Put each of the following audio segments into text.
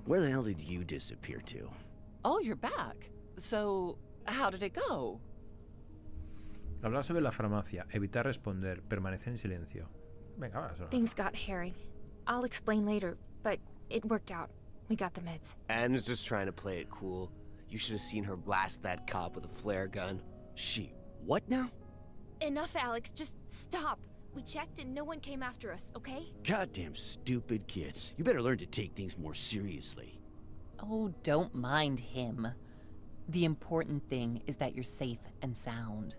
Where the hell did you disappear to? Oh, you're back. So, how did it go? Hablar sobre la farmacia, evitar responder, permanecer en silencio. Venga, ahora solo. Things got hairy. I'll explain later, but it worked out. We got the meds. Anne's just trying to play it cool. You should have seen her blast that cop with a flare gun. She... what now? Enough, Alex. Just stop. We checked and no one came after us, okay? Goddamn stupid kids. You better learn to take things more seriously. Oh, don't mind him. The important thing is that you're safe and sound.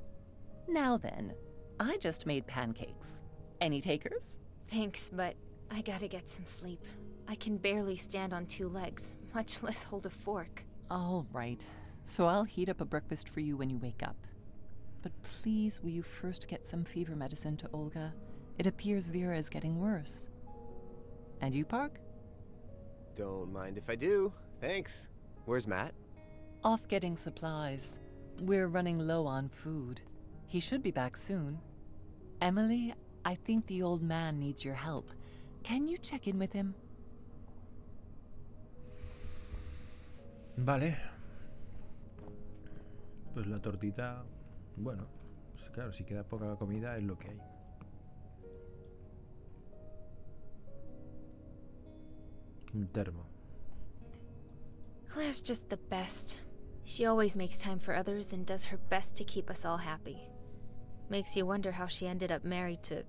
Now then, I just made pancakes. Any takers? Thanks, but I gotta get some sleep. I can barely stand on 2 legs, much less hold a fork. All right. So I'll heat up a breakfast for you when you wake up. But please, will you first get some fever medicine to Olga? It appears Vera is getting worse. And you, Park? Don't mind if I do. Thanks. Where's Matt? Off getting supplies. We're running low on food. He should be back soon. Emily, I think the old man needs your help. Can you check in with him? Vale. Pues la tortita... Bueno, pues claro, si queda poca comida es lo que hay. Un termo. Claire's just the best. She always makes time for others and does her best to keep us all happy. Makes you wonder how she ended up married to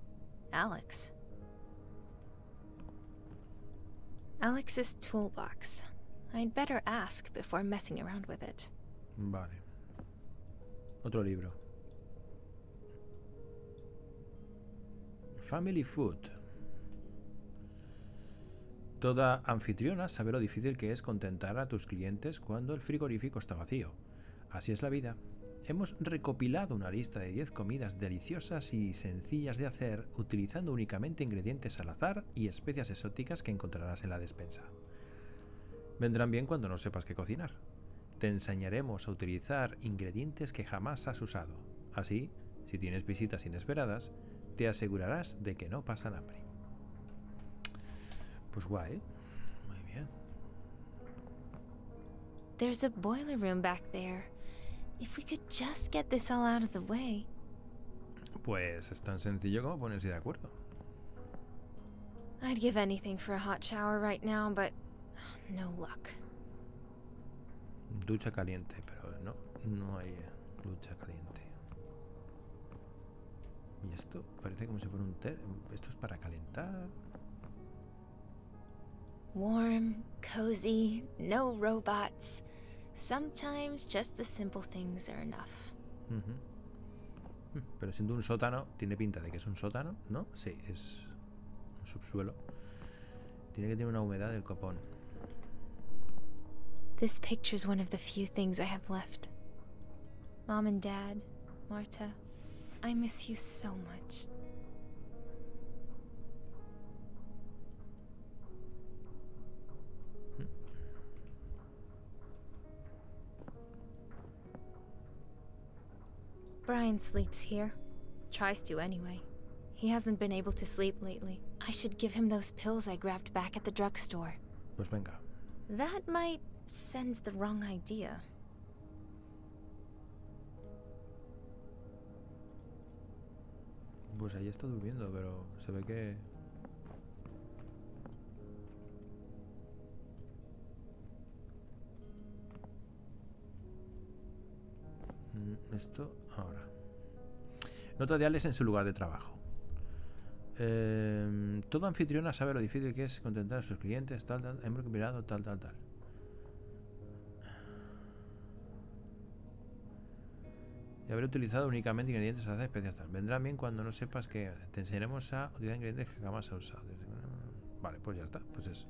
Alex. Alex's toolbox. I'd better ask before messing around with it. Vale. Otro libro. Family Food. Toda anfitriona sabe lo difícil que es contentar a tus clientes cuando el frigorífico está vacío. Así es la vida. Hemos recopilado una lista de 10 comidas deliciosas y sencillas de hacer utilizando únicamente ingredientes al azar y especias exóticas que encontrarás en la despensa. Vendrán bien cuando no sepas qué cocinar. Te enseñaremos a utilizar ingredientes que jamás has usado. Así, si tienes visitas inesperadas, te asegurarás de que no pasan hambre. Pues guay. Muy bien. There's a boiler room back there. If we could just get this all out of the way. Pues es tan sencillo como ponerse de acuerdo. I'd give anything for a hot shower right now, but no luck. Ducha caliente, pero no hay ducha caliente. Y esto parece como si fuera un té. Esto es para calentar. Warm, cozy, no robots. Sometimes just the simple things are enough. Pero siendo un sótano, tiene pinta de que es un sótano, ¿no? Sí, es un subsuelo. Tiene que tener una humedad del copón. This picture's one of the few things I have left. Mom and Dad, Marta, I miss you so much. Brian sleeps here. Tries to anyway. He hasn't been able to sleep lately. I should give him those pills I grabbed back at the drugstore. Pues venga. That might send the wrong idea. Pues ahí está durmiendo, pero se ve que... Esto ahora. Nota de Alex en su lugar de trabajo. Toda anfitriona sabe lo difícil que es contentar a sus clientes, hemos recopilado, tal. Y haber utilizado únicamente ingredientes al azar especiales, tal. Vendrán bien cuando no sepas que te enseñaremos a utilizar ingredientes que jamás has usado. Vale, pues ya está, pues eso.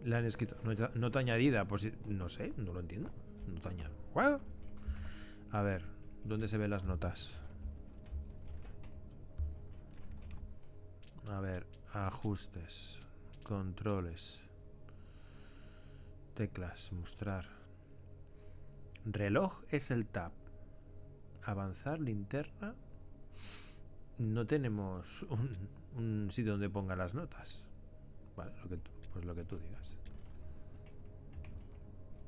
La han escrito. Nota añadida, pues no sé, no lo entiendo. Nota añadida. A ver, ¿dónde se ven las notas? A ver, ajustes, controles, teclas, mostrar. Reloj es el tab. Avanzar, linterna. No tenemos un sitio donde ponga las notas. Vale, pues lo que tú digas.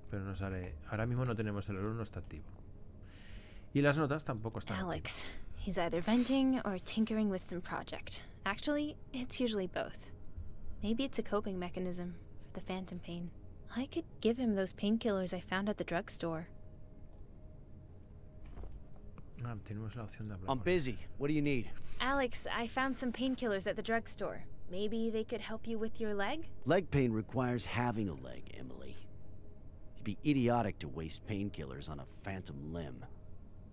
Pero no sale. Ahora mismo no tenemos el reloj, no está activo. Y las notas tampoco están Alex. He's either venting or tinkering with some project. Actually, it's usually both. Maybe it's a coping mechanism for the phantom pain. I could give him those painkillers I found at the drugstore. Ah, tenemos la opción de hablar. I'm busy. What do you need? Alex, I found some painkillers at the drugstore. Maybe they could help you with your leg? Leg pain requires having a leg, Emily. You'd be idiotic to waste painkillers on a phantom limb.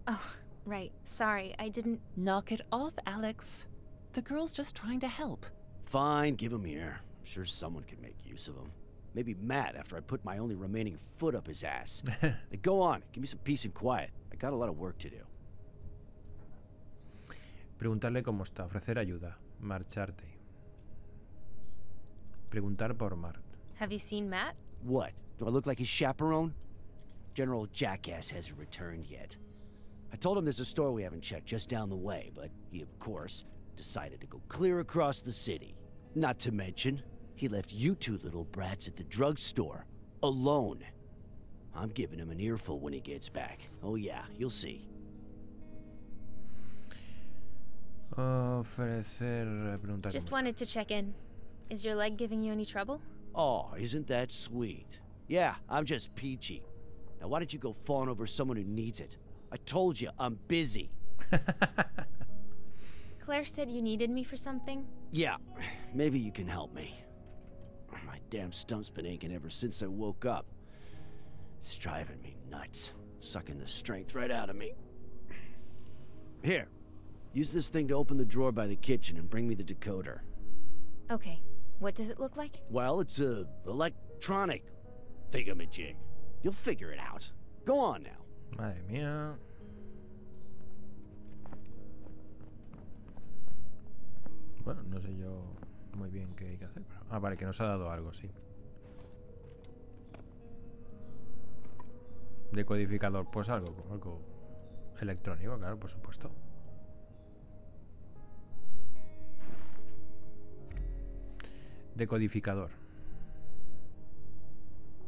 Oh, right. Sorry, I didn't... Knock it off, Alex. The girl's just trying to help. Fine, give him here. I'm sure someone could make use of him. Maybe Matt after I put my only remaining foot up his ass. Hey, go on, give me some peace and quiet. I got a lot of work to do. Preguntarle cómo está, ofrecer ayuda, marcharte. Preguntar por Mart. Have you seen Matt? What? Do I look like his chaperone? General Jackass hasn't returned yet. I told him there's a store we haven't checked just down the way, but he, of course, decided to go clear across the city. Not to mention, he left you two little brats at the drugstore, alone. I'm giving him an earful when he gets back. Oh yeah, you'll see. Ofrecer, preguntar Just cómo wanted to check in. Is your leg giving you any trouble? Oh, isn't that sweet? Yeah, I'm just peachy. Now why don't you go fawn over someone who needs it? I told you, I'm busy. Claire said you needed me for something? Yeah, maybe you can help me. My damn stump's been aching ever since I woke up. It's driving me nuts, sucking the strength right out of me. Here, use this thing to open the drawer by the kitchen and bring me the decoder. Okay. What does it look like? Well, it's a electronic thingamajig. You'll figure it out. Go on now. Madre mía. Bueno, no sé yo muy bien qué hay que hacer. Pero... Ah, vale, que nos ha dado algo, sí. Decodificador, pues algo electrónico, claro, por supuesto. Decodificador.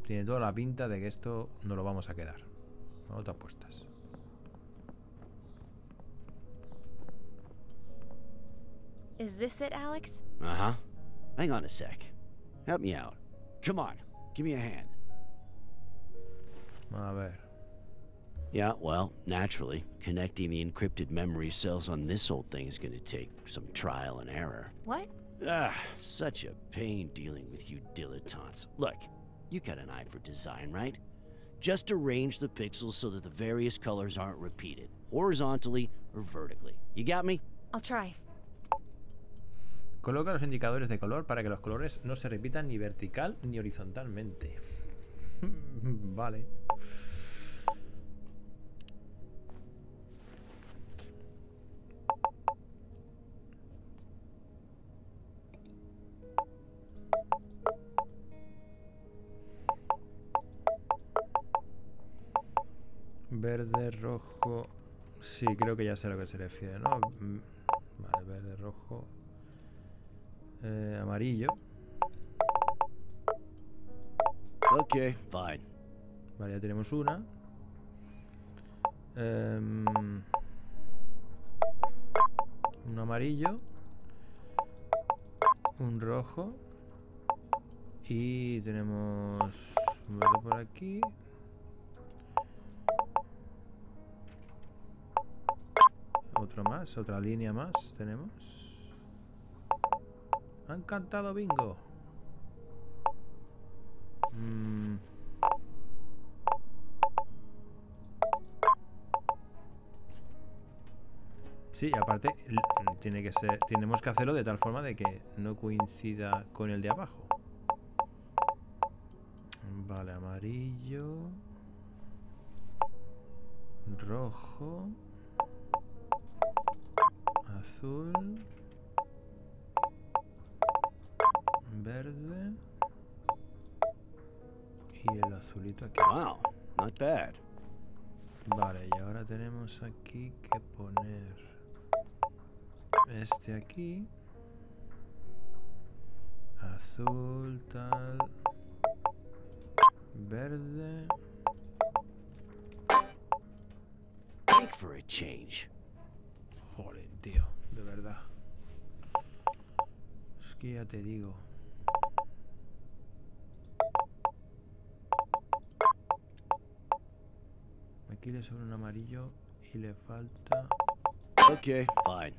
Tiene toda la pinta de que esto no lo vamos a quedar. No te apuestas. Is this it, Alex? Uh-huh. Hang on a sec. Help me out. Come on, give me a hand. A ver. Yeah, well, naturally, connecting the encrypted memory cells on this old thing is gonna take some trial and error. What? Ah, such a pain dealing with you dilettantes. Look, you got an eye for design, right? Just arrange the pixels so that the various colors aren't repeated, horizontally or vertically. You got me? I'll try. Coloca los indicadores de color para que los colores no se repitan ni vertical ni horizontalmente. Vale. Verde, rojo. Sí, creo que ya sé a lo que se refiere, ¿no? Vale, verde, rojo. Amarillo. Okay, fine. Vale, ya tenemos una. Un amarillo. Un rojo. Y tenemos un verde por aquí. Otro más, otra línea más tenemos. Han cantado bingo. Sí, aparte tiene que ser, tenemos que hacerlo de tal forma de que no coincida con el de abajo. Vale, amarillo, rojo, azul, verde y el azulito aquí. Wow, not bad. Vale, y ahora tenemos aquí que poner este aquí, Azul, tal. Verde. Think for a change. Joder, tío, de verdad. Es que ya te digo. Aquí le sobra un amarillo y le falta... Okay, fine.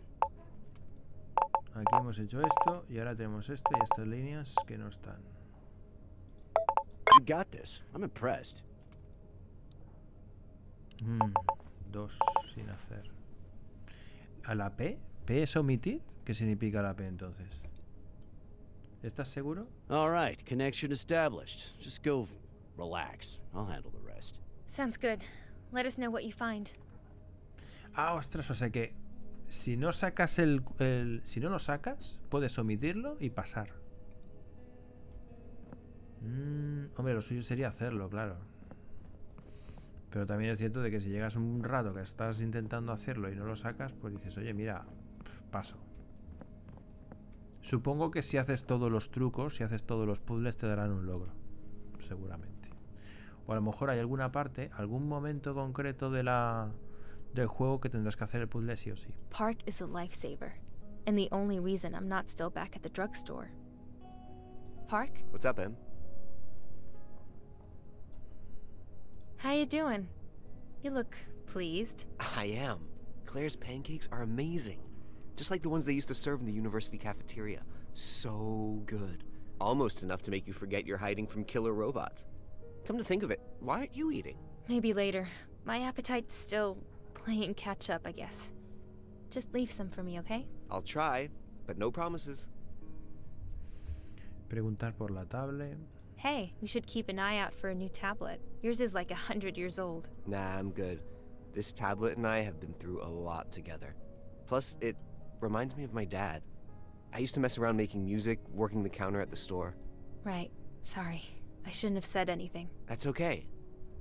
Aquí hemos hecho esto y ahora tenemos esto y estas líneas que no están. You got this. I'm impressed. Dos sin hacer. ¿A la P? ¿P es omitir? ¿Qué significa la P entonces? ¿Estás seguro? All right, connection established. Just go relax. I'll handle the rest. Sounds good. Let us know what you find. Ah, ostras, o sea que si no sacas si no lo sacas, puedes omitirlo y pasar. Hombre, lo suyo sería hacerlo, claro. Pero también es cierto de que si llegas un rato que estás intentando hacerlo y no lo sacas, pues dices, oye, mira, paso. Supongo que si haces todos los trucos, si haces todos los puzzles, te darán un logro. Seguramente. O a lo mejor hay alguna parte, algún momento concreto del juego que tendrás que hacer el puzzle sí o sí. Park is a lifesaver, and the only reason I'm not still back at the drugstore. Park? What's up, Em? How you doing? You look pleased. I am. Claire's pancakes are amazing. Just like the ones they used to serve in the university cafeteria. So good. Almost enough to make you forget you're hiding from killer robots. Come to think of it, why aren't you eating? Maybe later. My appetite's still playing catch up, I guess. Just leave some for me, okay? I'll try, but no promises. Preguntar por la tablet. Hey, we should keep an eye out for a new tablet. Yours is like 100 years old. Nah, I'm good. This tablet and I have been through a lot together. Plus, it reminds me of my dad. I used to mess around making music, working the counter at the store. Right. Sorry. I shouldn't have said anything. That's okay.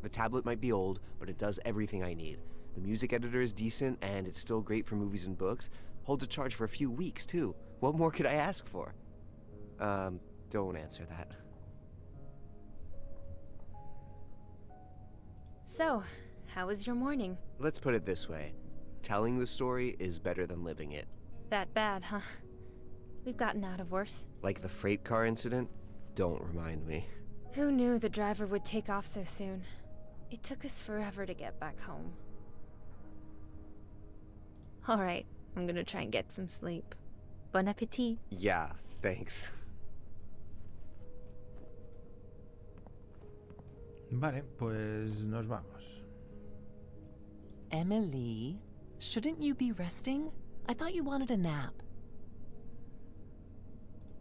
The tablet might be old, but it does everything I need. The music editor is decent, and it's still great for movies and books. Holds a charge for a few weeks, too. What more could I ask for? Don't answer that. So, how was your morning? Let's put it this way. Telling the story is better than living it. That bad, huh? We've gotten out of worse. Like the freight car incident? Don't remind me. Who knew the driver would take off so soon? It took us forever to get back home. Alright, I'm gonna try and get some sleep. Bon appetit. Yeah, thanks. Vale, pues nos vamos. Emily, shouldn't you be resting? I thought you wanted a nap.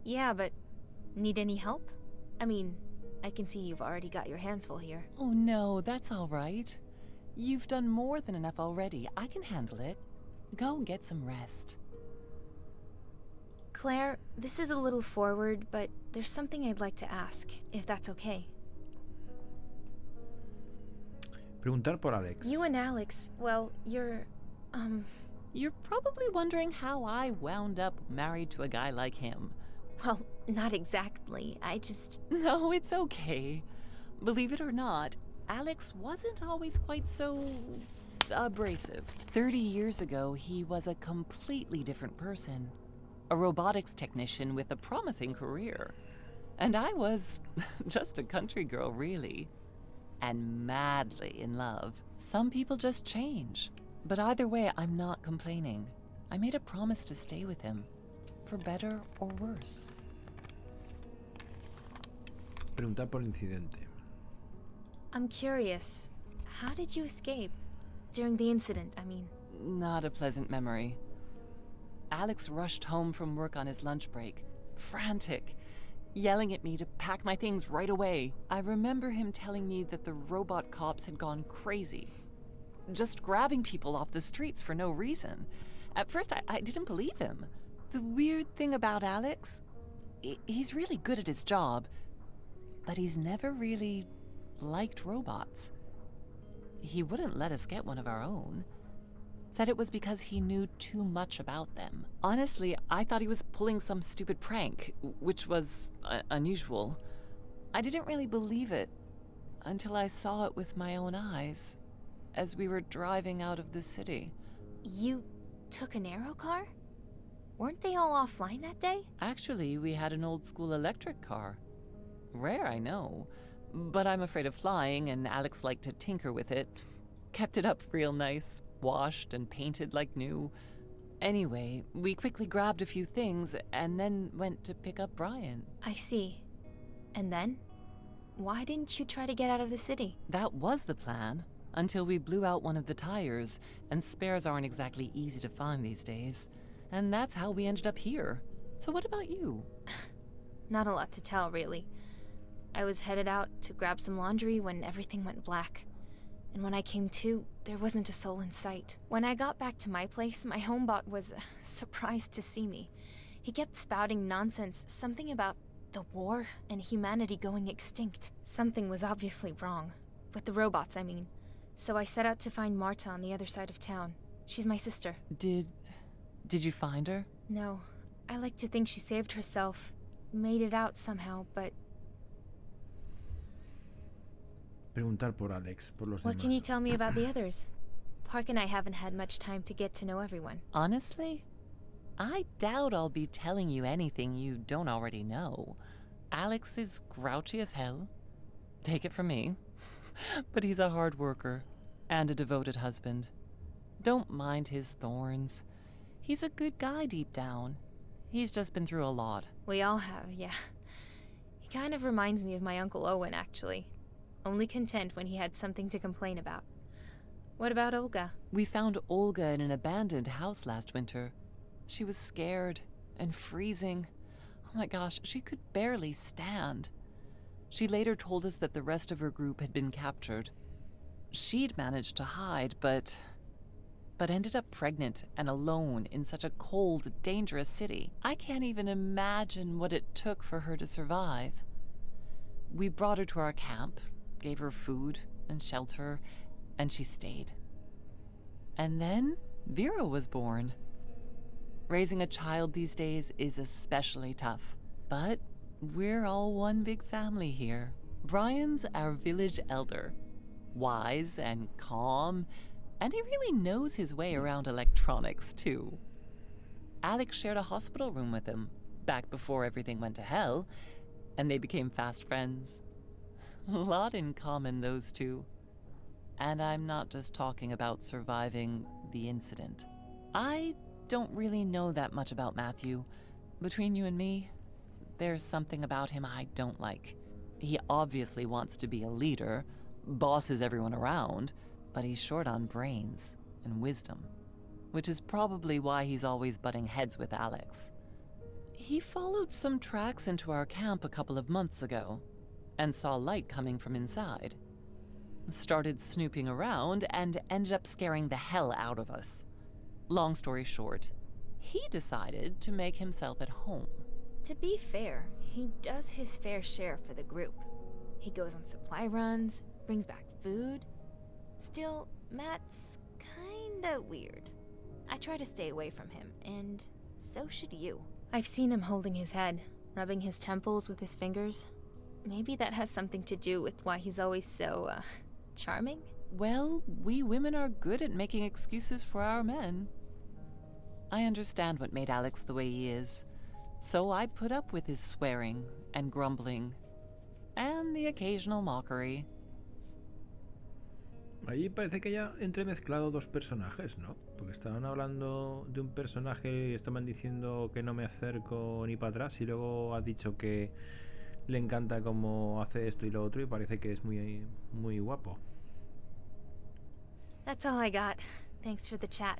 Yeah, but need any help? I mean, I can see you've already got your hands full here. Oh no, that's all right. You've done more than enough already. I can handle it. Go get some rest. Claire, this is a little forward, but there's something I'd like to ask, if that's okay. Preguntar por Alex. You and Alex, well, you're probably wondering how I wound up married to a guy like him. well, not exactly. No, it's okay. Believe it or not, Alex wasn't always quite so abrasive. 30 years ago, he was a completely different person. A robotics technician with a promising career. And I was just a country girl, really. And madly in love. Some people just change. But either way, I'm not complaining. I made a promise to stay with him. For better or worse. Preguntar por el incidente. I'm curious. How did you escape? During the incident, I mean. Not a pleasant memory. Alex rushed home from work on his lunch break, frantic, yelling at me to pack my things right away. I remember him telling me that the robot cops had gone crazy, just grabbing people off the streets for no reason. At first, I didn't believe him. The weird thing about Alex, he's really good at his job, but he's never really liked robots. He wouldn't let us get one of our own. Said it was because he knew too much about them. Honestly, I thought he was pulling some stupid prank, which was unusual. I didn't really believe it until I saw it with my own eyes as we were driving out of the city. You took an aero car? Weren't they all offline that day? Actually, we had an old school electric car. Rare, I know, but I'm afraid of flying, and Alex liked to tinker with it. Kept it up real nice, washed and painted like new. Anyway, we quickly grabbed a few things and then went to pick up Brian. I see. And then? Why didn't you try to get out of the city? That was the plan, until we blew out one of the tires, and spares aren't exactly easy to find these days. And that's how we ended up here. So what about you? Not a lot to tell, really. I was headed out to grab some laundry when everything went black. And when I came to, there wasn't a soul in sight. When I got back to my place, my homebot was surprised to see me. He kept spouting nonsense, something about the war and humanity going extinct. Something was obviously wrong. With the robots, I mean. So I set out to find Marta on the other side of town. She's my sister. Did you find her? No. I like to think she saved herself, made it out somehow, but... Preguntar por Alex, por los What demás. can you tell me about the others? Park and I haven't had much time to get to know everyone. Honestly, I doubt I'll be telling you anything you don't already know. Alex is grouchy as hell. Take it from me. But he's a hard worker and a devoted husband. Don't mind his thorns. He's a good guy deep down. He's just been through a lot. We all have, yeah. He kind of reminds me of my Uncle Owen, actually. Only content when he had something to complain about. What about Olga? We found Olga in an abandoned house last winter. She was scared and freezing. Oh my gosh, she could barely stand. She later told us that the rest of her group had been captured. She'd managed to hide, but ended up pregnant and alone in such a cold, dangerous city. I can't even imagine what it took for her to survive. We brought her to our camp, gave her food and shelter, and she stayed. And then Vera was born. Raising a child these days is especially tough, but we're all one big family here. Brian's our village elder, wise and calm, and he really knows his way around electronics too. Alex shared a hospital room with him back before everything went to hell, and they became fast friends. A lot in common, those two. And I'm not just talking about surviving the incident. I don't really know that much about Matthew. Between you and me, there's something about him I don't like. He obviously wants to be a leader, bosses everyone around, but he's short on brains and wisdom, which is probably why he's always butting heads with Alex. He followed some tracks into our camp a couple of months ago and saw light coming from inside. Started snooping around and ended up scaring the hell out of us. Long story short, he decided to make himself at home. To be fair, he does his fair share for the group. He goes on supply runs, brings back food. Still, Matt's kinda weird. I try to stay away from him, and so should you. I've seen him holding his head, rubbing his temples with his fingers. Maybe that has something to do with why he's always so, charming? Well, we women are good at making excuses for our men. I understand what made Alex the way he is, so I put up with his swearing and grumbling, and the occasional mockery. Allí parece que haya entremezclado dos personajes, ¿no? Porque estaban hablando de un personaje y estaban diciendo que no me acerco ni para atrás, y luego ha dicho que le encanta cómo hace esto y lo otro, y parece que es muy guapo. That's all I got. Thanks for the chat.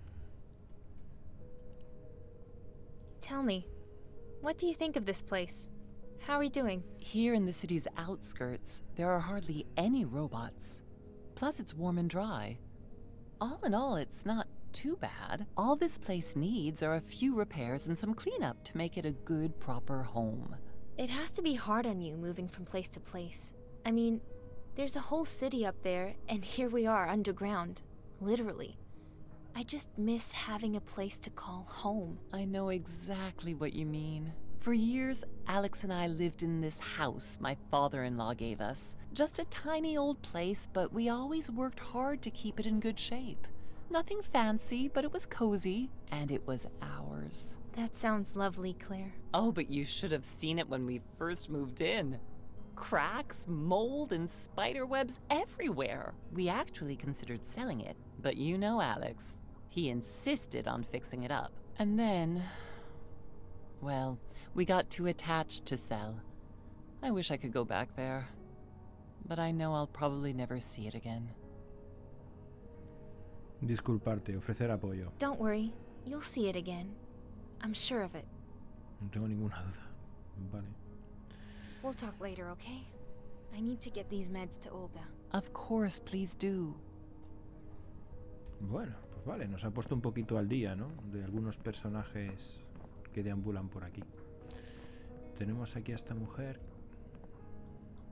Tell me, what do you think of this place? How are you doing? Here in the city's outskirts, there are hardly any robots. Plus, it's warm and dry. All in all, it's not too bad. All this place needs are a few repairs and some cleanup to make it a good, proper home. It has to be hard on you moving from place to place. I mean, there's a whole city up there, and here we are underground. Literally. I just miss having a place to call home. I know exactly what you mean. For years, Alex and I lived in this house my father-in-law gave us. Just a tiny old place, but we always worked hard to keep it in good shape. Nothing fancy, but it was cozy, and it was ours. That sounds lovely, Claire. Oh, but you should have seen it when we first moved in. Cracks, mold, and spider webs everywhere. We actually considered selling it, but you know Alex. He insisted on fixing it up. And then, well, we got too attached to sell. I wish I could go back there, but I know I'll probably never see it again. Disculparte, ofrecer apoyo. Don't worry, you'll see it again. I'm sure of it. No tengo ninguna duda. Vale. We'll talk later, okay? I need to get these meds to Olga. Of course, please do. Bueno, pues vale, nos ha puesto un poquito al día, ¿no? De algunos personajes que deambulan por aquí. Tenemos aquí a esta mujer.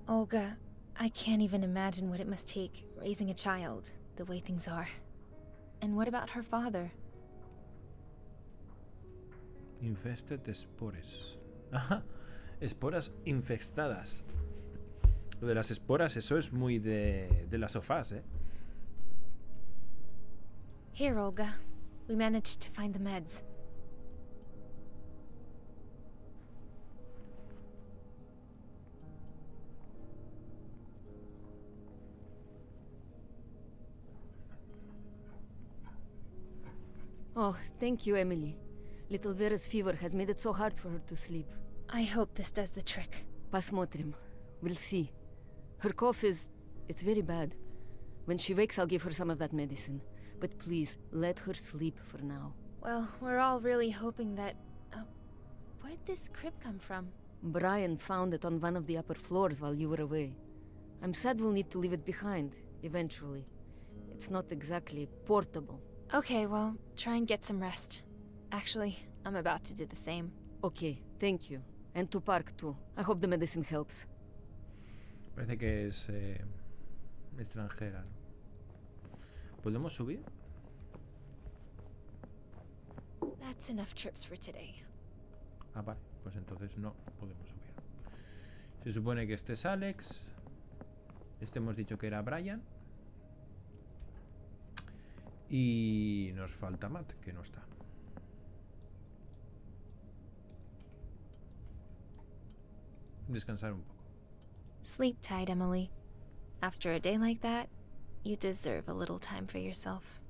Olga, I can't even imagine what it must take raising a child the way things are. And what about her father? Infested spores. Ajá, esporas infestadas. Lo de las esporas, eso es muy de las sofás, ¿eh? Here, Olga. We managed to find the meds. Oh, thank you, Emily. Little Vera's fever has made it so hard for her to sleep. I hope this does the trick. Pasmotrim. We'll see. Her cough it's very bad. When she wakes, I'll give her some of that medicine. But please, let her sleep for now. Well, we're all really hoping that... where'd this crib come from? Brian found it on one of the upper floors while you were away. I'm sad we'll need to leave it behind, eventually. It's not exactly portable. Okay, well, try and get some rest. Actually, I'm about to do the same. Okay, thank you. And to Park, too. I hope the medicine helps. Parece que es extranjera, ¿no? ¿Podemos subir? That's enough trips for today. Ah, vale, pues entonces no podemos subir. Se supone que este es Alex. Este hemos dicho que era Brian. Y nos falta Matt, que no está. Descansar un poco. Sleep tight, Emily. After a day like that, you deserve a little time for yourself.